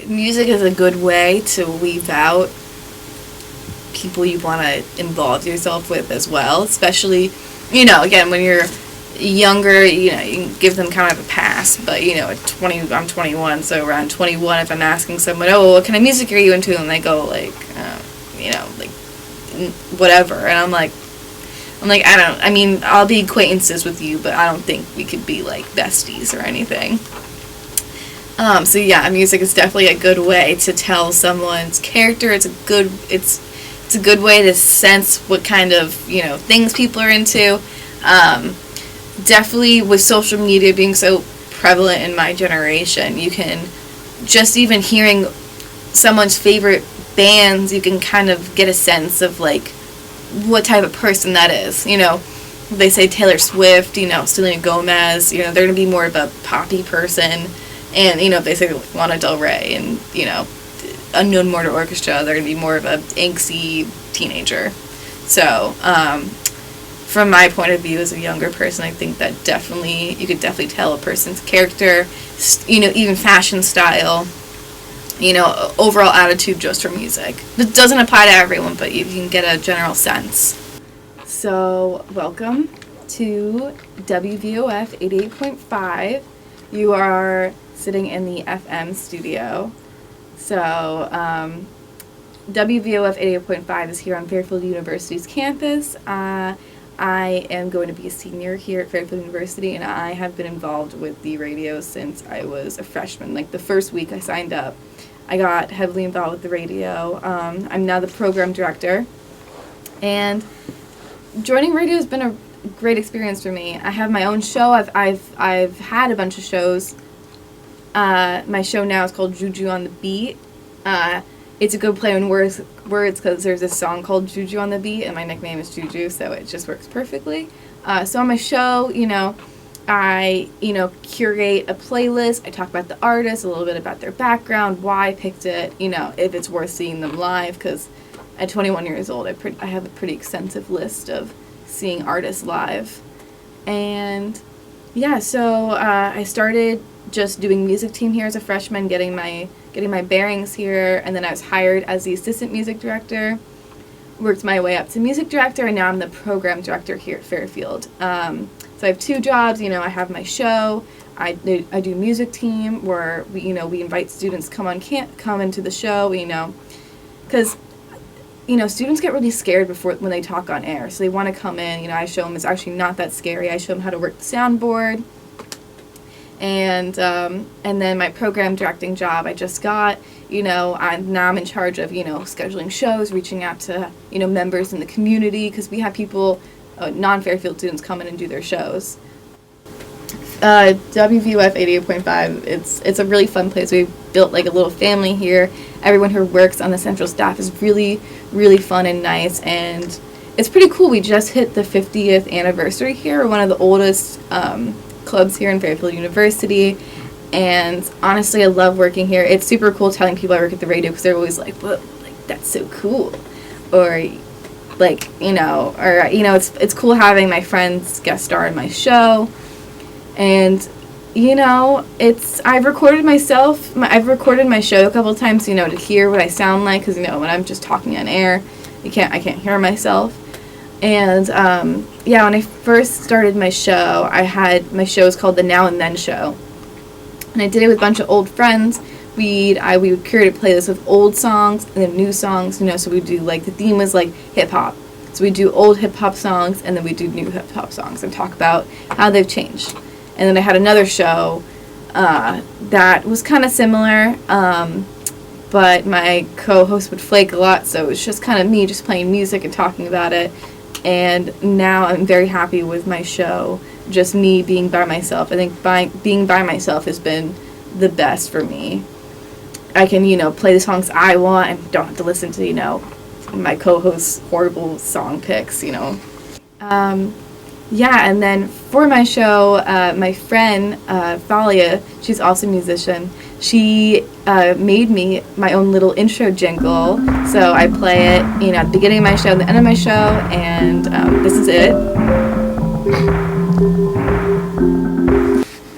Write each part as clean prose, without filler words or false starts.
music is a good way to weave out people you want to involve yourself with as well, especially, again, when you're younger, you can give them kind of a pass, but, at 20, I'm 21, so around 21, if I'm asking someone, oh, what kind of music are you into, and they go, like, whatever, and I'm like, I'll be acquaintances with you, but I don't think we could be, like, besties or anything. So yeah, music is definitely a good way to tell someone's character. It's a good way to sense what kind of, things people are into. Definitely with social media being so prevalent in my generation, you can, just even hearing someone's favorite bands, you can kind of get a sense of, like, what type of person that is. They say Taylor Swift, Selena Gomez, they're going to be more of a poppy person. And, if they say Lana Del Rey and, Unknown Mortal Orchestra, they're going to be more of a angsty teenager. So, from my point of view as a younger person, I think that you could definitely tell a person's character, even fashion style, overall attitude just from music. It doesn't apply to everyone, but you can get a general sense. So, welcome to WVOF 88.5. You are sitting in the FM studio. So, WVOF 88.5 is here on Fairfield University's campus. I am going to be a senior here at Fairfield University, and I have been involved with the radio since I was a freshman. Like, the first week I signed up, I got heavily involved with the radio. I'm now the program director, and joining radio has been a great experience for me. I have my own show. I've had a bunch of shows. My show now is called Juju on the Beat. It's a good play on words because there's this song called Juju on the Beat, and my nickname is Juju, so it just works perfectly. So on my show, I, curate a playlist. I talk about the artist, a little bit about their background, why I picked it, if it's worth seeing them live, because at 21 years old, I have a pretty extensive list of seeing artists live. And yeah, so I started just doing music team here as a freshman, getting my bearings here, and then I was hired as the assistant music director, worked my way up to music director, and now I'm the program director here at Fairfield. So I have two jobs. I have my show. I do music team where we invite students to come into the show. Because students get really scared when they talk on air, so they want to come in. I show them it's actually not that scary. I show them how to work the soundboard, and then my program directing job I just got. I'm in charge of scheduling shows, reaching out to members in the community, because we have people, non-Fairfield students, come in and do their shows. WVOF 88.5, it's a really fun place. We've built like a little family here. Everyone who works on the central staff is really, really fun and nice, and it's pretty cool. We just hit the 50th anniversary here. We're one of the oldest clubs here in Fairfield University, and honestly, I love working here. It's super cool telling people I work at the radio, because they're always like, "Whoa, like that's so cool," or like, it's cool having my friends guest star in my show. And I've recorded myself. I've recorded my show a couple of times, to hear what I sound like, because when I'm just talking on air, I can't hear myself. And when I first started my show, my show is called the Now and Then Show, and I did it with a bunch of old friends. We would curate a playlist of old songs and then new songs. So we do, like, the theme was like hip hop. So we do old hip hop songs, and then we do new hip hop songs and talk about how they've changed. And then I had another show that was kind of similar, but my co-host would flake a lot, so it was just kind of me just playing music and talking about it. And now I'm very happy with my show, just me being by myself. I think being by myself has been the best for me. I can, play the songs I want and don't have to listen to, my co-host's horrible song picks, and then for my show, my friend, Thalia, she's also a musician, she made me my own little intro jingle, so I play it, at the beginning of my show and the end of my show, and this is it.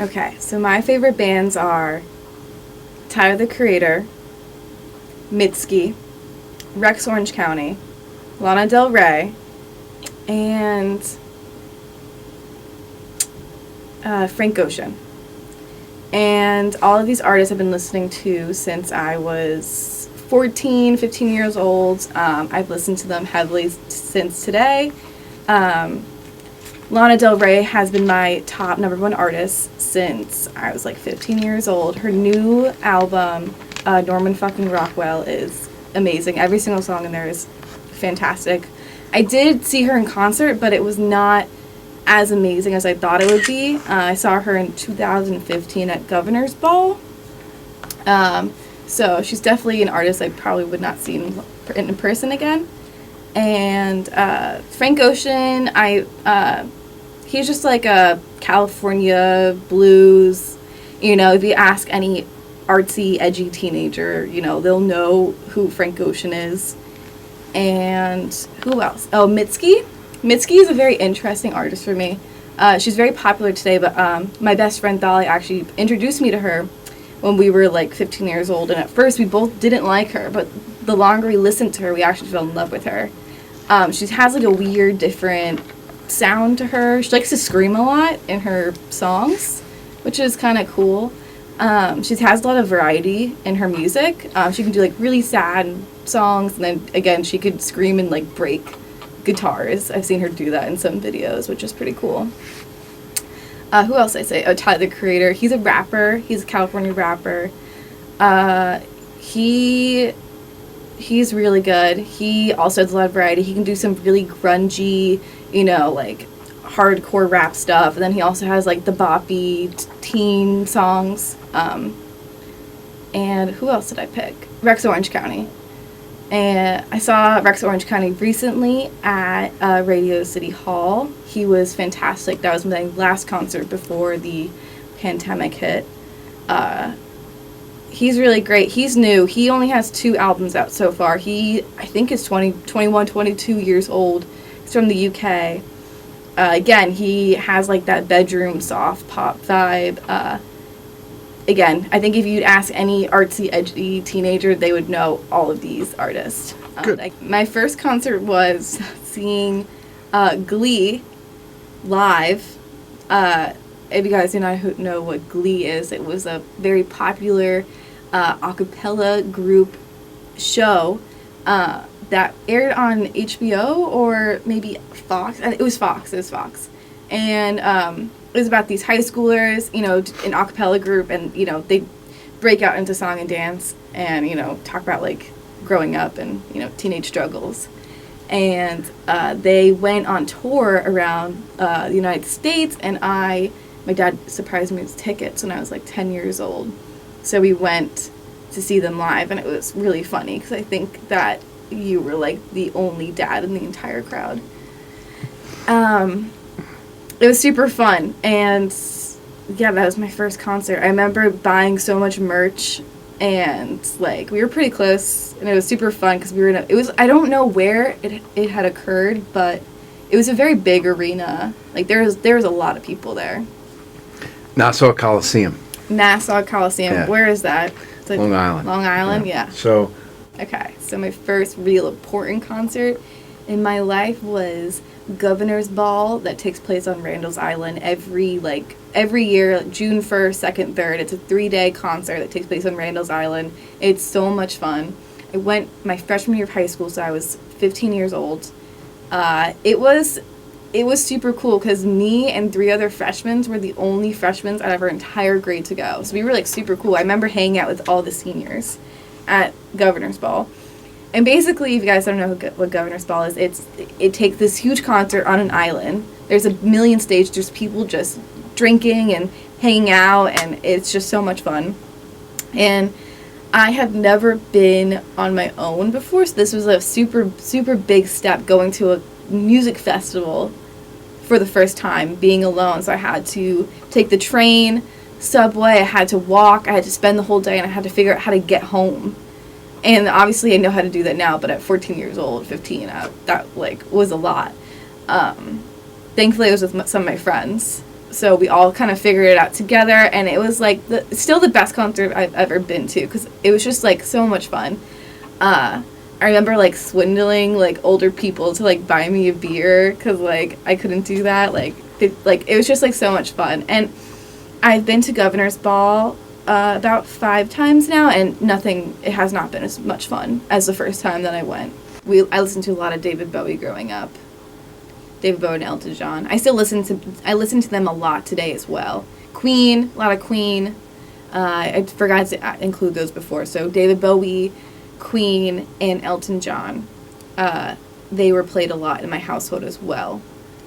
Okay, so my favorite bands are Tyler, the Creator, Mitski, Rex Orange County, Lana Del Rey, and Frank Ocean. And all of these artists I've been listening to since I was 14, 15 years old. I've listened to them heavily since today. Lana Del Rey has been my top #1 artist since I was like 15 years old. Her new album, Norman fucking Rockwell, is amazing. Every single song in there is fantastic. I did see her in concert, but it was not as amazing as I thought it would be. I saw her in 2015 at Governor's Ball. So she's definitely an artist I probably would not see in person again. And Frank Ocean, he's just like a California blues. You know, if you ask any artsy, edgy teenager, you know, they'll know who Frank Ocean is. And who else? Oh, Mitski. Mitski is a very interesting artist for me. She's very popular today, but my best friend Thali actually introduced me to her when we were like 15 years old. And at first we both didn't like her, but the longer we listened to her, we actually fell in love with her. She has like a weird, different sound to her. She likes to scream a lot in her songs, which is kind of cool. She has a lot of variety in her music. She can do like really sad songs, and then again she could scream and like break guitars. I've seen her do that in some videos, which is pretty cool. Who else did I say? Oh, Tyler, the Creator. He's a rapper. He's a California rapper. He's really good. He also has a lot of variety. He can do some really grungy, you know, like hardcore rap stuff. And then he also has like the boppy teen songs. And who else did I pick? Rex Orange County. And I saw Rex Orange County recently at Radio City Hall. He was fantastic. That was my last concert before the pandemic hit. He's really great. He's new. He only has 2 albums out so far. He, I think, is 21, 22 years old. He's from the UK. Again, he has like that bedroom soft pop vibe. Again, I think if you'd ask any artsy, edgy teenager, they would know all of these artists. Good. My first concert was seeing Glee live. If you guys do not know what Glee is, it was a very popular a cappella group show that aired on HBO or maybe Fox. It was Fox. And it was about these high schoolers, you know, an a cappella group, and, you know, they break out into song and dance and, you know, talk about, like, growing up and, you know, teenage struggles. And they went on tour around the United States, and my dad surprised me with tickets when I was, like, 10 years old. So we went to see them live, and it was really funny because I think that you were, like, the only dad in the entire crowd. It was super fun, and yeah, that was my first concert. I remember buying so much merch, and like we were pretty close, and it was super fun because we were I don't know where it had occurred, but it was a very big arena. Like there was a lot of people there. Nassau Coliseum. Yeah. Where is that? It's like Long Island. Long Island, yeah. So. Okay, so my first real important concert in my life was Governor's Ball that takes place on Randall's Island every year, June 1st, 2nd, 3rd. It's a 3-day concert that takes place on Randall's Island. It's so much fun. I went my freshman year of high school, so I was 15 years old. It was super cool because me and 3 other freshmen were the only freshmen out of our entire grade to go. So we were like super cool. I remember hanging out with all the seniors at Governor's Ball. And basically, if you guys don't know what Governor's Ball is, it takes this huge concert on an island. There's a million stages. There's people just drinking and hanging out, and it's just so much fun. And I had never been on my own before, so this was a super, super big step, going to a music festival for the first time, being alone. So I had to take the train, subway, I had to walk, I had to spend the whole day, and I had to figure out how to get home. And obviously I know how to do that now, but at 14 years old, 15, that, like, was a lot. Thankfully I was with some of my friends So we all kind of figured it out together, and it was like still the best concert I've ever been to, because it was just like so much fun. I remember like swindling like older people to like buy me a beer, because like I couldn't do that. Like it was just like so much fun. And I've been to Governor's Ball about 5 times now, and it has not been as much fun as the first time that I went. I listened to a lot of David Bowie growing up. David Bowie and Elton John. I listen to them a lot today as well. Queen, a lot of Queen. I forgot to include those before. So David Bowie, Queen, and Elton John. They were played a lot in my household as well.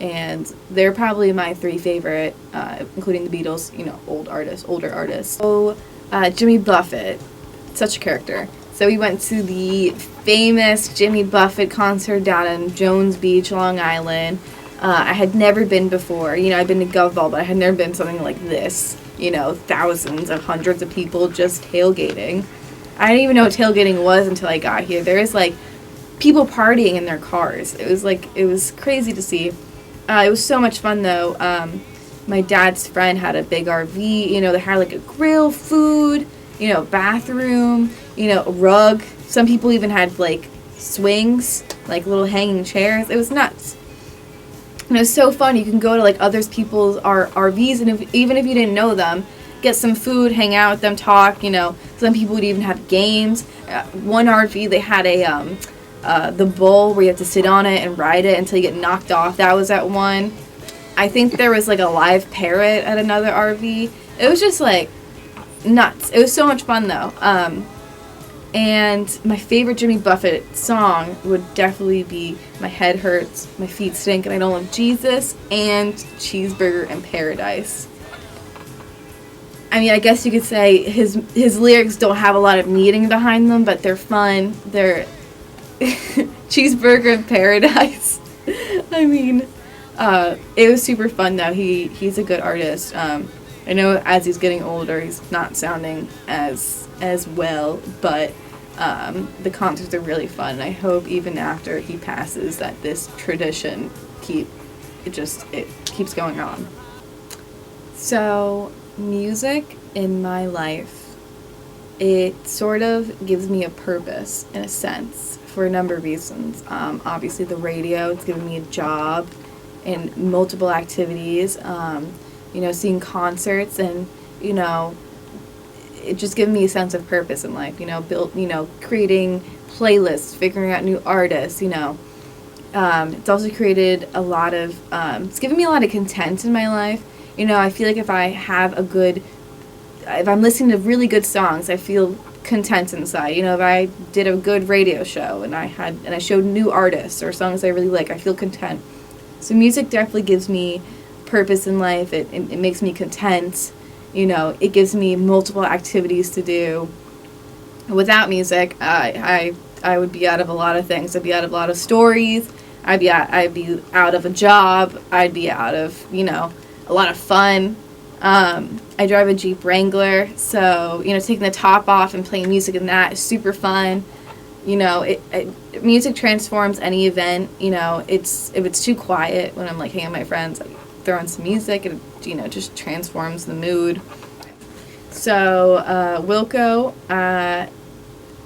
And they're probably my 3 favorite, including the Beatles, older artists. So Jimmy Buffett, such a character. So we went to the famous Jimmy Buffett concert down in Jones Beach, Long Island. I had never been before. I'd been to Gov Ball, but I had never been to something like this. Thousands of hundreds of people just tailgating. I didn't even know what tailgating was until I got here. There was like people partying in their cars. It was crazy to see. It was so much fun though. My dad's friend had a big RV. They had like a grill, food, bathroom, a rug. Some people even had like swings, like little hanging chairs. It was nuts. And it was so fun. You can go to like other people's RVs, and even if you didn't know them, get some food, hang out with them, talk. Some people would even have games. One RV, they had the bull where you have to sit on it and ride it until you get knocked off. That was at one. I think there was like a live parrot at another RV. It was just like nuts. It was so much fun though. And my favorite Jimmy Buffett song would definitely be My Head Hurts, My Feet Stink, and I Don't Love Jesus, and Cheeseburger in Paradise. I mean, I guess you could say his lyrics don't have a lot of meaning behind them, but they're fun. They're Cheeseburger in Paradise. I mean, it was super fun though. He's a good artist. I know as he's getting older, he's not sounding as well, but the concerts are really fun. I hope even after he passes that this tradition keeps going on. So music in my life, it sort of gives me a purpose in a sense for a number of reasons. Obviously the radio, it's given me a job and multiple activities, seeing concerts, and it just given me a sense of purpose in life, creating playlists, figuring out new artists, it's also created a lot of, it's given me a lot of content in my life. I feel like if I'm listening to really good songs, I feel content inside. If I did a good radio show and I showed new artists or songs I really like, I feel content. So music definitely gives me purpose in life. It makes me content. It gives me multiple activities to do. Without music, I would be out of a lot of things. I'd be out of a lot of stories. I'd be out of a job. I'd be out of, a lot of fun. I drive a Jeep Wrangler, so, taking the top off and playing music in that is super fun. Music transforms any event. If it's too quiet when I'm like hanging with my friends, I throw on some music, and just transforms the mood. So Wilco, an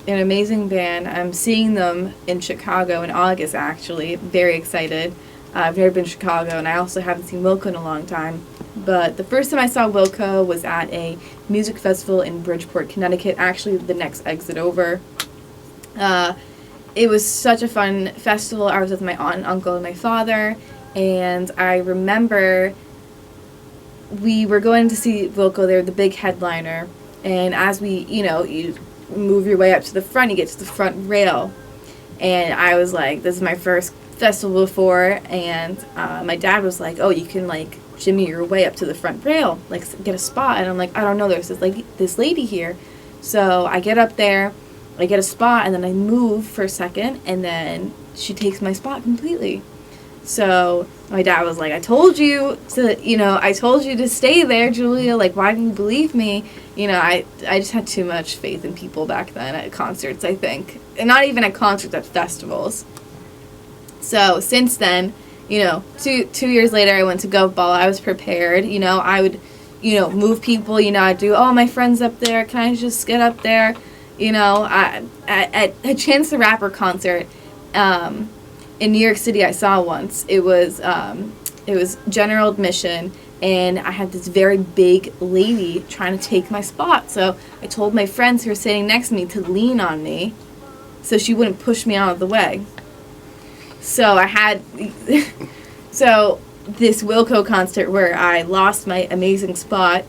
amazing band. I'm seeing them in Chicago in August, actually. Very excited. I've never been to Chicago, and I also haven't seen Wilco in a long time. But the first time I saw Wilco was at a music festival in Bridgeport, Connecticut, actually the next exit over. It was such a fun festival. I was with my aunt and uncle and my father, and I remember we were going to see Wilco. They were the big headliner, and as we, you move your way up to the front, you get to the front rail, and I was like, this is my first festival before, and my dad was like, oh, you can like shimmy your way up to the front rail, like get a spot, and I'm like, I don't know, there's this lady here. So I get up there, I get a spot, and then I move for a second, and then she takes my spot completely. So my dad was like, I told you to stay there, Julia, like, why didn't you believe me? I just had too much faith in people back then at concerts, I think. And not even at concerts, at festivals. So since then, 2 years later, I went to Gov Ball. I was prepared. I would, move people. I'd do, oh, my friend's up there. Can I just get up there? At a Chance the Rapper concert in New York City, I saw once. It was general admission, and I had this very big lady trying to take my spot. So I told my friends who were sitting next to me to lean on me so she wouldn't push me out of the way. So so this Wilco concert where I lost my amazing spot,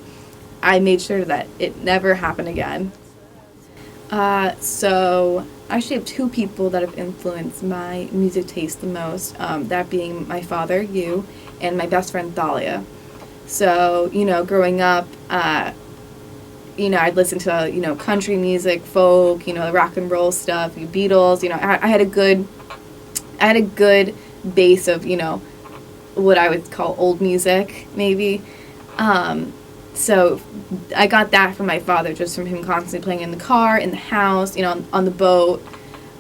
I made sure that it never happened again. So I actually have two people that have influenced my music taste the most, that being my father, you, and my best friend, Thalia. So, growing up, I'd listen to, country music, folk, rock and roll stuff, Beatles, I had a good base of, what I would call old music, maybe. So I got that from my father, just from him constantly playing in the car, in the house, on the boat.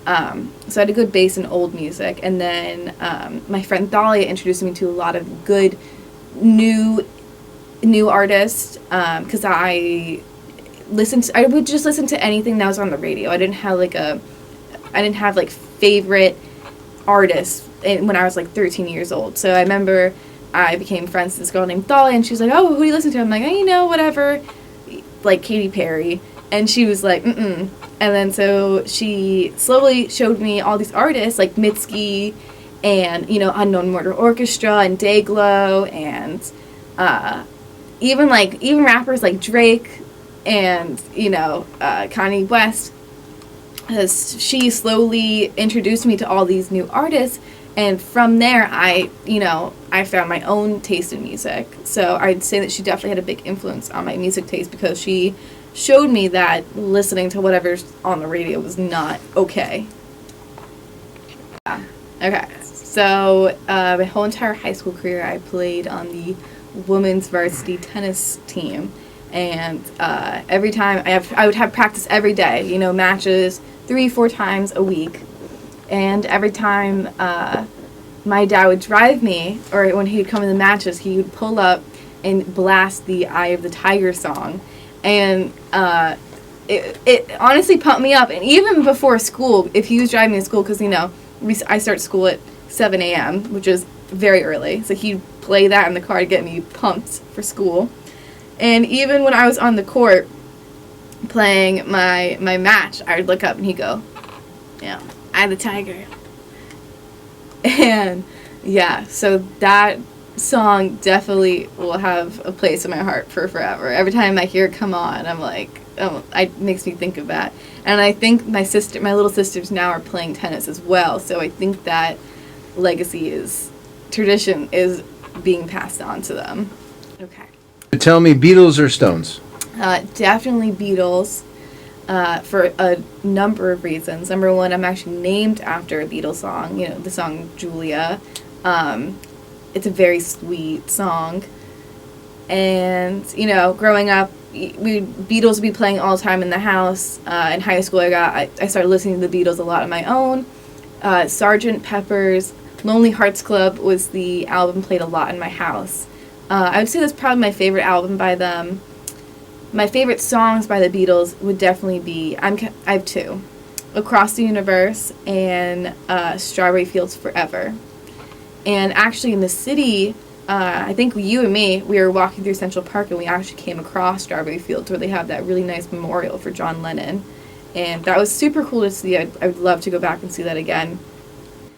So I had a good base in old music. And then my friend Thalia introduced me to a lot of good new artists, because I would just listen to anything that was on the radio. I didn't have favorite artists when I was 13 years old. So I remember I became friends with this girl named Thalia, and she was like, oh, who do you listen to? I'm like, oh, whatever, like Katy Perry. And she was like, mm-mm. And then so she slowly showed me all these artists like Mitski and, Unknown Mortar Orchestra and Dayglow and even rappers like Drake and, Kanye West. She slowly introduced me to all these new artists, and from there I found my own taste in music. So I'd say that she definitely had a big influence on my music taste, because she showed me that listening to whatever's on the radio was not okay. Yeah. Okay. So my whole entire high school career I played on the women's varsity tennis team, and every time I would have practice every day, matches 3-4 times a week. And every time my dad would drive me, or when he'd come in the matches, he would pull up and blast the Eye of the Tiger song. And it honestly pumped me up. And even before school, if he was driving me to school, because, I start school at 7 a.m., which is very early. So he'd play that in the car to get me pumped for school. And even when I was on the court playing my match, I would look up and he'd go, Eye of the Tiger. And yeah, so that song definitely will have a place in my heart for forever. Every time I hear it come on, I'm like, it makes me think of that. And I think my little sisters now are playing tennis as well, so I think that tradition is being passed on to them. Okay. Tell me, Beatles or Stones? Definitely Beatles. For a number of reasons. Number one, I'm actually named after a Beatles song, the song Julia. It's a very sweet song. And, growing up, Beatles would be playing all the time in the house. In high school, I started listening to the Beatles a lot on my own. Sgt. Pepper's Lonely Hearts Club was the album played a lot in my house. I would say that's probably my favorite album by them. My favorite songs by the Beatles would definitely be, I have two, Across the Universe and Strawberry Fields Forever. And actually in the city, I think you and me, we were walking through Central Park and we actually came across Strawberry Fields, where they have that really nice memorial for John Lennon. And that was super cool to see. I would love to go back and see that again.